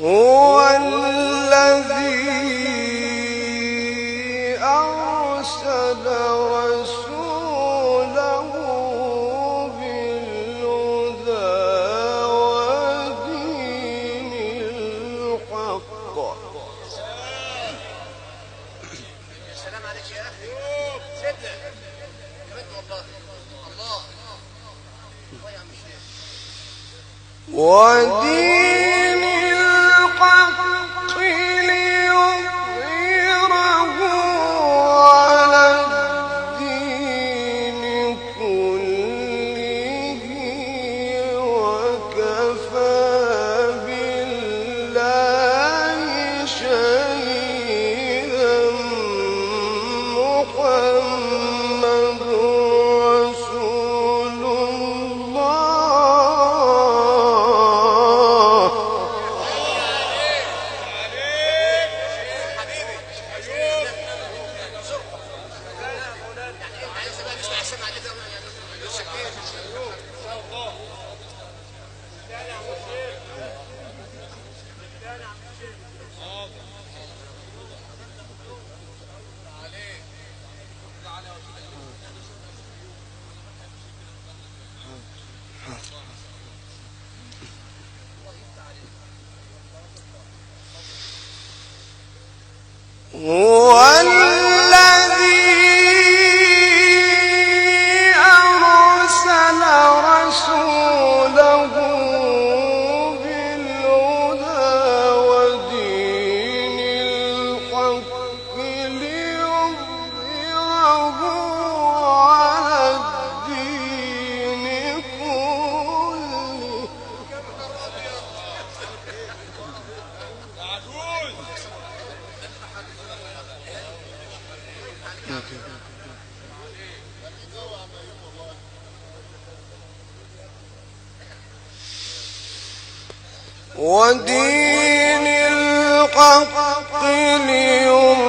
هو الذي أرسل رسوله بالهدى ودين الحق. السلام عليك يا أخي. سيدنا جمد والله. الله يا عم الشيخ. ودين الحق ليظهره على الدين كله وكفى بالله شهيدا. محمد رسول الله. هو الذي أرسل رسوله بالهدى ودين الحق ليظهره على الدين كله. ودين الحق ليظهره